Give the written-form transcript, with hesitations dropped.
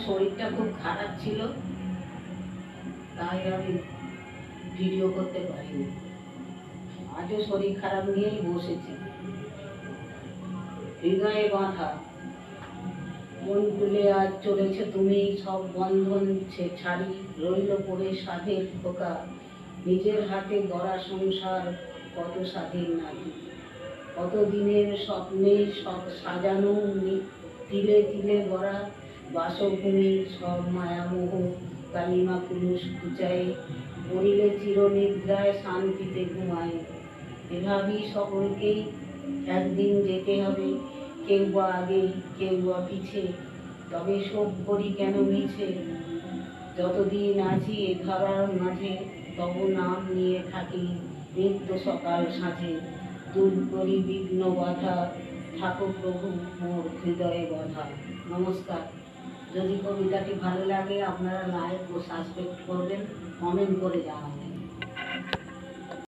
শরীরটা খুব খারাপ ছিল, তাই আমি ভিডিও করতে পারিনি। আজও শরীর খারাপ নিয়েই বসেছি। হৃদয়ে বাঁধা মন খুলে আজ চলেছে তুমি, সব বন্ধন ছাড়ি রইল পড়ে সাধের খোকা। নিজের হাতে গড়া সংসার কত স্বাধীন নাকি, কত দিনের স্বপ্নে সব সাজানো, তিলে তিলে গড়া বাসভূমি সব মায়ামোহ কালিমা কুলুস কুচায় পড়িলে চিরনিদ্রায় শান্তিতে ঘুমায়। এভাবেই সকলকেই একদিন যেতে হবে, কেউ বা আগে কেউ বা পিছে, তবে সব করি কেন মিছে। যতদিন আছি এ ধরার মাঝে তব নাম নিয়ে থাকি নিত্য সকাল সাঁঝে। দূর করি বিঘ্ন বাধা, থাকো প্রভু মোর হৃদয়ে বাধা। নমস্কার। যদি কবিতাটি ভালো লাগে আপনারা লাইক ও সাবস্ক্রাইব করবেন, কমেন্ট করে জানাবেন।